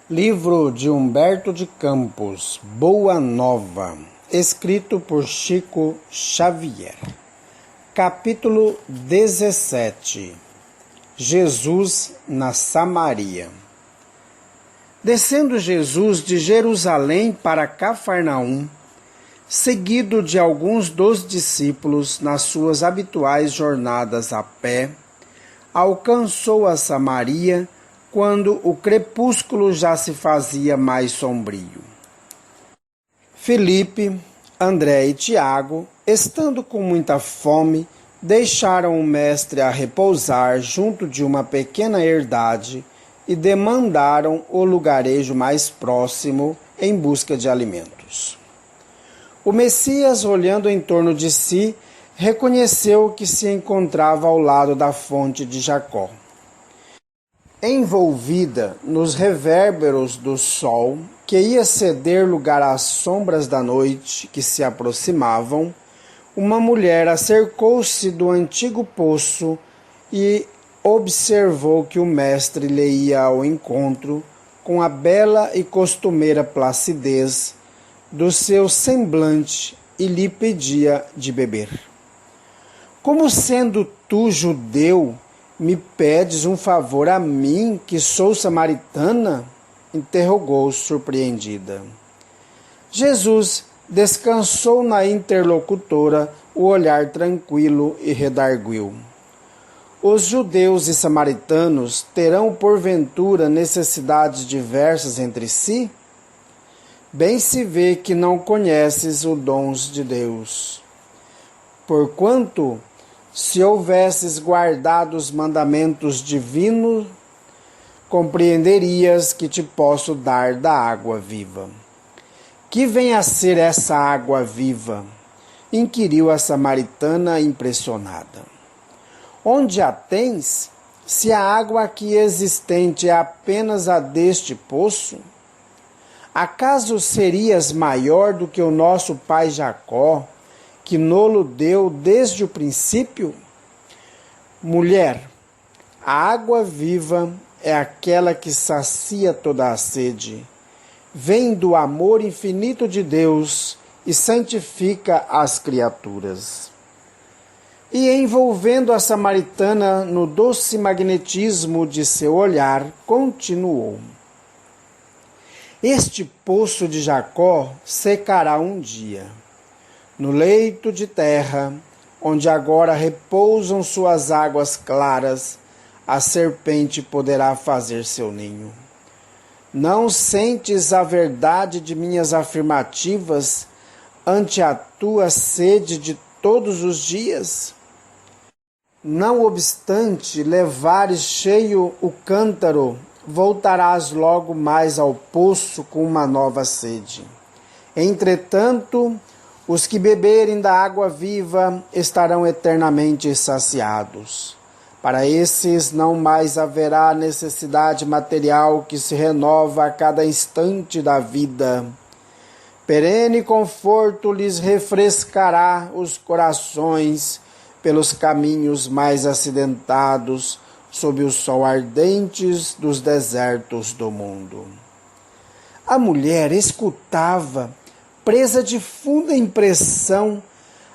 Livro de Humberto de Campos, Boa Nova, escrito por Chico Xavier. Capítulo 17. Jesus na Samaria. Descendo Jesus de Jerusalém para Cafarnaum, seguido de alguns dos discípulos nas suas habituais jornadas a pé, alcançou a Samaria quando o crepúsculo já se fazia mais sombrio. Filipe, André e Tiago, estando com muita fome, deixaram o mestre a repousar junto de uma pequena herdade e demandaram o lugarejo mais próximo em busca de alimentos. O Messias, olhando em torno de si, reconheceu que se encontrava ao lado da fonte de Jacó. Envolvida nos revérberos do sol, que ia ceder lugar às sombras da noite que se aproximavam, uma mulher acercou-se do antigo poço e observou que o mestre lhe ia ao encontro com a bela e costumeira placidez do seu semblante e lhe pedia de beber. Como sendo tu judeu, me pedes um favor a mim, que sou samaritana? Interrogou surpreendida. Jesus descansou na interlocutora o olhar tranquilo e redarguiu. Os judeus e samaritanos terão porventura necessidades diversas entre si? Bem se vê que não conheces os dons de Deus. Porquanto, se houvesses guardado os mandamentos divinos, compreenderias que te posso dar da água viva. Que vem a ser essa água viva? Inquiriu a samaritana impressionada. Onde a tens, se a água aqui existente é apenas a deste poço? Acaso serias maior do que o nosso pai Jacó, que nolo deu desde o princípio? Mulher, a água viva é aquela que sacia toda a sede, vem do amor infinito de Deus e santifica as criaturas. E envolvendo a samaritana no doce magnetismo de seu olhar, continuou. Este poço de Jacó secará um dia. No leito de terra, onde agora repousam suas águas claras, a serpente poderá fazer seu ninho. Não sentes a verdade de minhas afirmativas ante a tua sede de todos os dias? Não obstante levares cheio o cântaro, voltarás logo mais ao poço com uma nova sede. Entretanto, os que beberem da água viva estarão eternamente saciados. Para esses não mais haverá necessidade material que se renova a cada instante da vida. Perene conforto lhes refrescará os corações pelos caminhos mais acidentados, sob o sol ardente dos desertos do mundo. A mulher escutava, presa de funda impressão,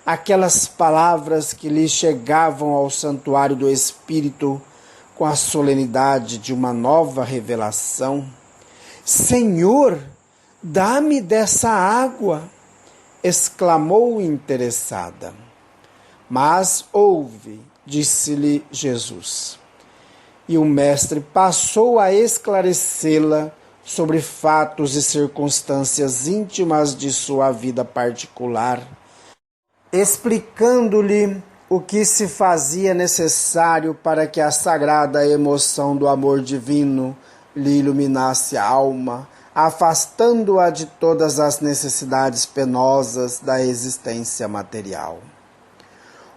aquelas palavras que lhe chegavam ao santuário do Espírito com a solenidade de uma nova revelação. Senhor, dá-me dessa água! Exclamou interessada. Mas ouve, disse-lhe Jesus. E o mestre passou a esclarecê-la sobre fatos e circunstâncias íntimas de sua vida particular, explicando-lhe o que se fazia necessário para que a sagrada emoção do amor divino lhe iluminasse a alma, afastando-a de todas as necessidades penosas da existência material.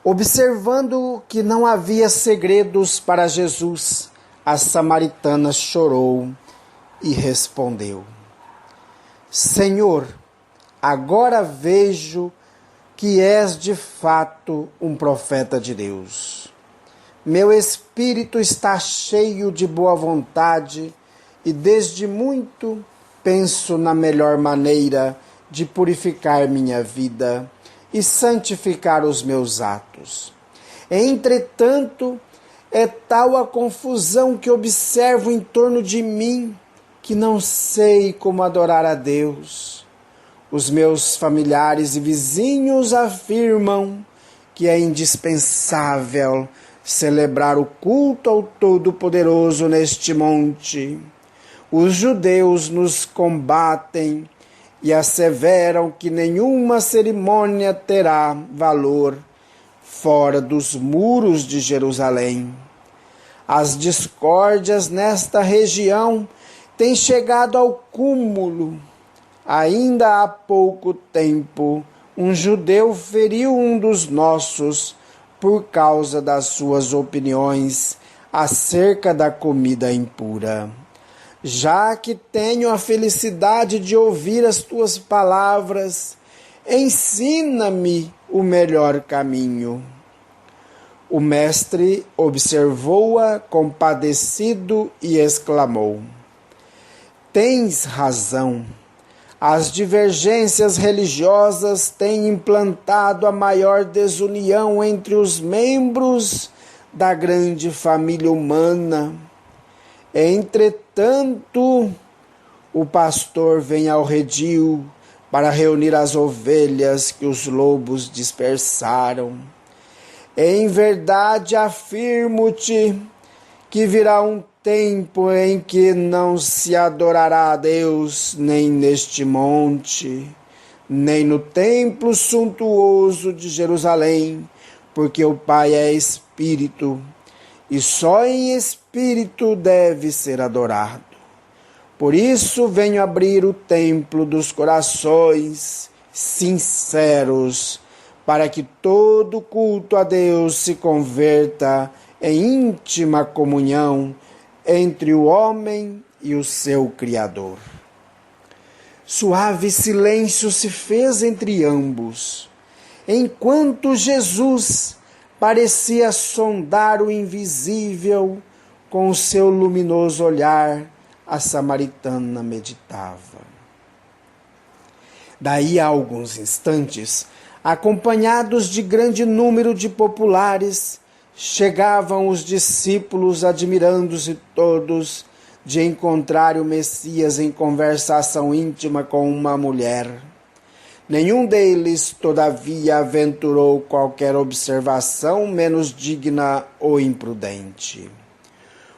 Observando que não havia segredos para Jesus, a samaritana chorou e respondeu: Senhor, agora vejo que és de fato um profeta de Deus. Meu espírito está cheio de boa vontade e desde muito penso na melhor maneira de purificar minha vida e santificar os meus atos. Entretanto, é tal a confusão que observo em torno de mim que não sei como adorar a Deus. Os meus familiares e vizinhos afirmam que é indispensável celebrar o culto ao Todo-Poderoso neste monte. Os judeus nos combatem e asseveram que nenhuma cerimônia terá valor fora dos muros de Jerusalém. As discórdias nesta região têm chegado ao cúmulo. Ainda há pouco tempo, um judeu feriu um dos nossos por causa das suas opiniões acerca da comida impura. Já que tenho a felicidade de ouvir as tuas palavras, ensina-me o melhor caminho. O mestre observou-a compadecido e exclamou: Tens razão. As divergências religiosas têm implantado a maior desunião entre os membros da grande família humana. Entretanto, o pastor vem ao redil para reunir as ovelhas que os lobos dispersaram. Em verdade afirmo-te que virá um tempo em que não se adorará a Deus nem neste monte, nem no templo suntuoso de Jerusalém, porque o Pai é Espírito, e só em Espírito deve ser adorado. Por isso venho abrir o templo dos corações sinceros, para que todo culto a Deus se converta em íntima comunhão entre o homem e o seu Criador. Suave silêncio se fez entre ambos, enquanto Jesus parecia sondar o invisível com o seu luminoso olhar. A samaritana meditava. Daí a alguns instantes, acompanhados de grande número de populares, chegavam os discípulos, admirando-se todos de encontrar o Messias em conversação íntima com uma mulher. Nenhum deles, todavia, aventurou qualquer observação menos digna ou imprudente.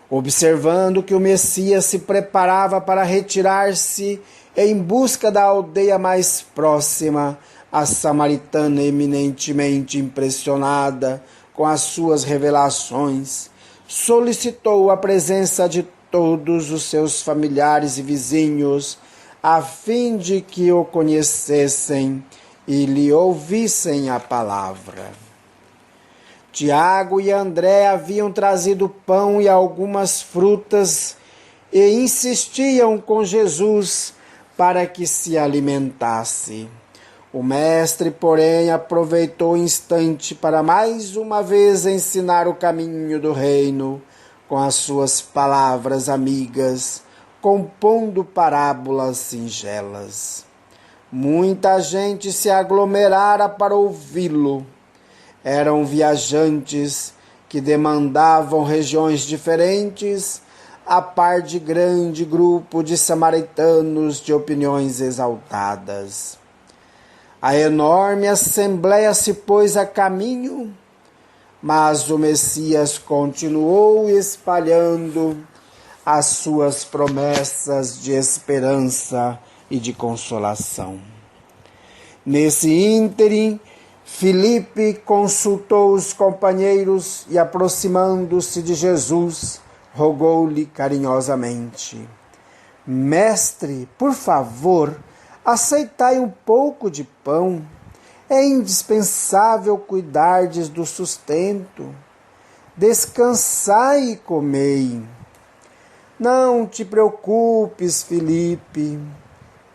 Observando que o Messias se preparava para retirar-se em busca da aldeia mais próxima, a samaritana, eminentemente impressionada com as suas revelações, solicitou a presença de todos os seus familiares e vizinhos, a fim de que o conhecessem e lhe ouvissem a palavra. Tiago e André haviam trazido pão e algumas frutas e insistiam com Jesus para que se alimentasse. O mestre, porém, aproveitou o instante para mais uma vez ensinar o caminho do reino com as suas palavras amigas, compondo parábolas singelas. Muita gente se aglomerara para ouvi-lo. Eram viajantes que demandavam regiões diferentes, a par de grande grupo de samaritanos de opiniões exaltadas. A enorme assembleia se pôs a caminho, mas o Messias continuou espalhando as suas promessas de esperança e de consolação. Nesse ínterim, Filipe consultou os companheiros e, aproximando-se de Jesus, rogou-lhe carinhosamente: Mestre, por favor, aceitai um pouco de pão. É indispensável cuidardes do sustento. Descansai e comei. Não te preocupes, Filipe,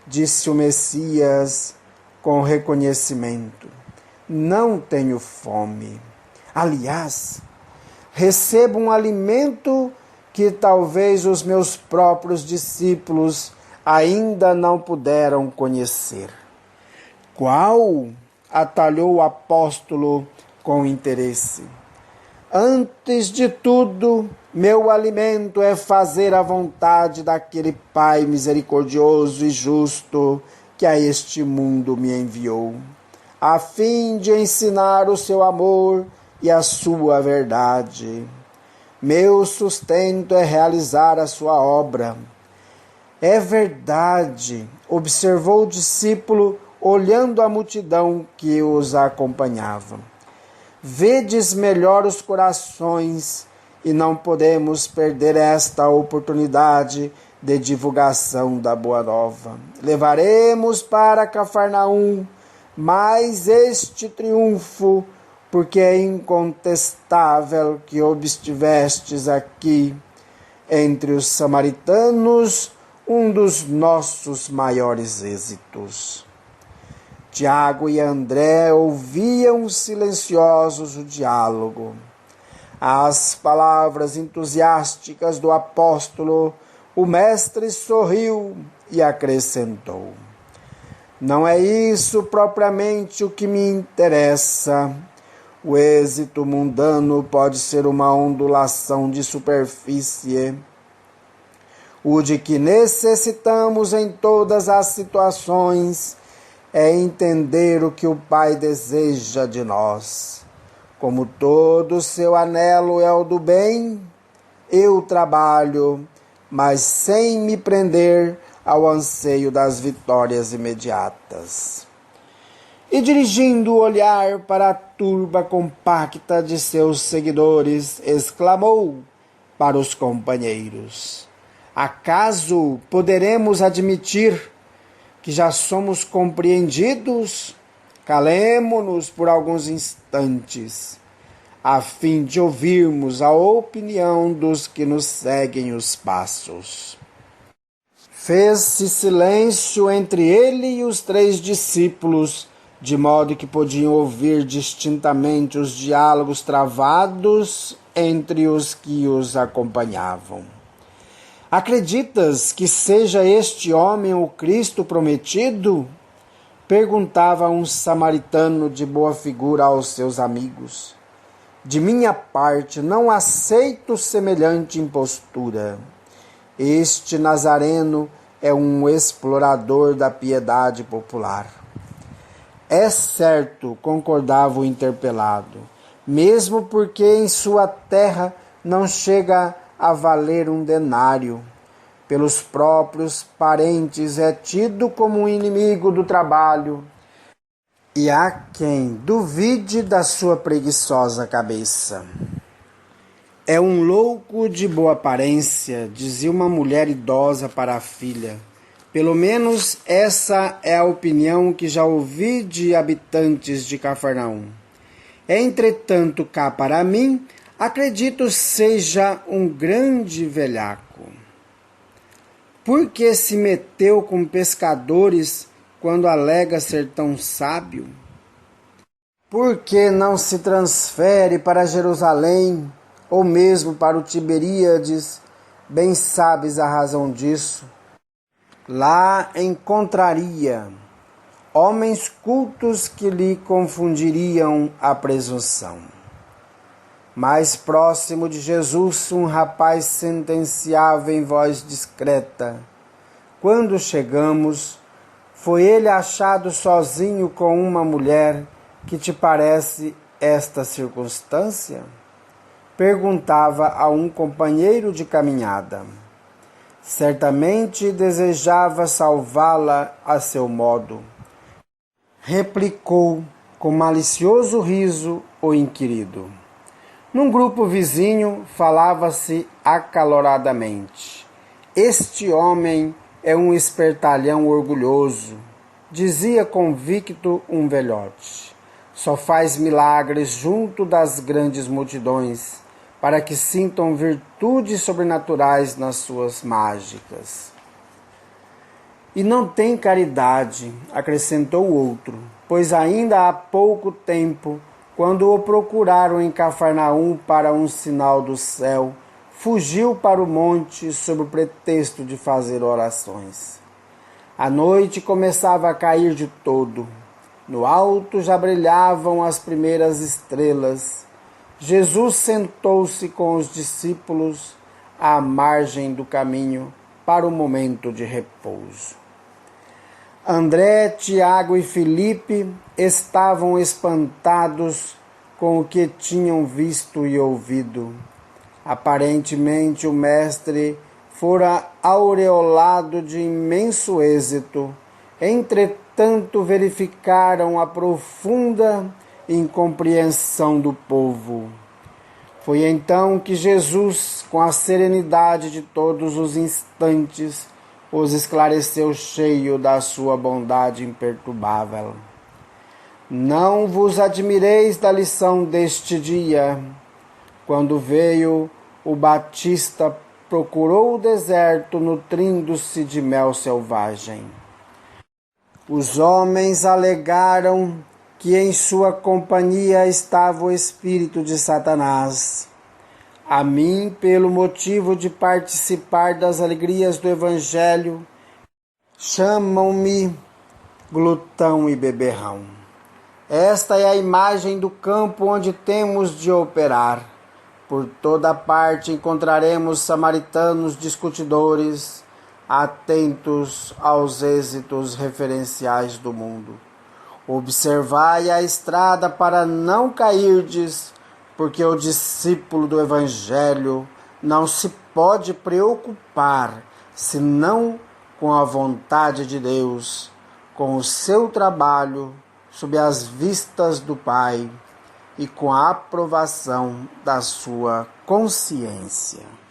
disse o Messias com reconhecimento. Não tenho fome. Aliás, recebo um alimento que talvez os meus próprios discípulos ainda não puderam conhecer. Qual? Atalhou o apóstolo com interesse. Antes de tudo, meu alimento é fazer a vontade daquele Pai misericordioso e justo que a este mundo me enviou, a fim de ensinar o seu amor e a sua verdade. Meu sustento é realizar a sua obra. É verdade, observou o discípulo, olhando a multidão que os acompanhava. Vedes melhor os corações e não podemos perder esta oportunidade de divulgação da Boa Nova. Levaremos para Cafarnaum mais este triunfo, porque é incontestável que obstivestes aqui, entre os samaritanos, um dos nossos maiores êxitos. Tiago e André ouviam silenciosos o diálogo. Às palavras entusiásticas do apóstolo, o mestre sorriu e acrescentou: não é isso propriamente o que me interessa. O êxito mundano pode ser uma ondulação de superfície. O de que necessitamos em todas as situações é entender o que o Pai deseja de nós. Como todo seu anelo é o do bem, eu trabalho, mas sem me prender ao anseio das vitórias imediatas. E dirigindo o olhar para a turba compacta de seus seguidores, exclamou para os companheiros: acaso poderemos admitir que já somos compreendidos? Calemo-nos por alguns instantes, a fim de ouvirmos a opinião dos que nos seguem os passos. Fez-se silêncio entre ele e os 3 discípulos, de modo que podiam ouvir distintamente os diálogos travados entre os que os acompanhavam. Acreditas que seja este homem o Cristo prometido? Perguntava um samaritano de boa figura aos seus amigos. De minha parte, não aceito semelhante impostura. Este nazareno é um explorador da piedade popular. É certo, concordava o interpelado, mesmo porque em sua terra não chega a valer um denário. Pelos próprios parentes é tido como um inimigo do trabalho. E há quem duvide da sua preguiçosa cabeça. É um louco de boa aparência, dizia uma mulher idosa para a filha. Pelo menos essa é a opinião que já ouvi de habitantes de Cafarnaum. Entretanto, cá para mim, acredito seja um grande velhaco. Por que se meteu com pescadores quando alega ser tão sábio? Por que não se transfere para Jerusalém ou mesmo para o Tiberíades? Bem sabes a razão disso. Lá encontraria homens cultos que lhe confundiriam a presunção. Mais próximo de Jesus, um rapaz sentenciava em voz discreta: quando chegamos, foi ele achado sozinho com uma mulher. Que te parece esta circunstância? Perguntava a um companheiro de caminhada. Certamente desejava salvá-la a seu modo. Replicou com malicioso riso o inquirido. Num grupo vizinho falava-se acaloradamente. Este homem é um espertalhão orgulhoso, dizia convicto um velhote. Só faz milagres junto das grandes multidões, para que sintam virtudes sobrenaturais nas suas mágicas. E não tem caridade, acrescentou o outro, pois ainda há pouco tempo, quando o procuraram em Cafarnaum para um sinal do céu, fugiu para o monte sob o pretexto de fazer orações. A noite começava a cair de todo. No alto já brilhavam as primeiras estrelas. Jesus sentou-se com os discípulos à margem do caminho para o momento de repouso. André, Tiago e Filipe estavam espantados com o que tinham visto e ouvido. Aparentemente o mestre fora aureolado de imenso êxito. Entretanto, verificaram a profunda incompreensão do povo. Foi então que Jesus, com a serenidade de todos os instantes, os esclareceu cheio da sua bondade imperturbável. Não vos admireis da lição deste dia. Quando veio o Batista, procurou o deserto nutrindo-se de mel selvagem. Os homens alegaram que em sua companhia estava o espírito de Satanás. A mim, pelo motivo de participar das alegrias do Evangelho, chamam-me glutão e beberrão. Esta é a imagem do campo onde temos de operar. Por toda parte encontraremos samaritanos discutidores, atentos aos êxitos referenciais do mundo. Observai a estrada para não cairdes, porque o discípulo do Evangelho não se pode preocupar senão com a vontade de Deus, com o seu trabalho sob as vistas do Pai e com a aprovação da sua consciência.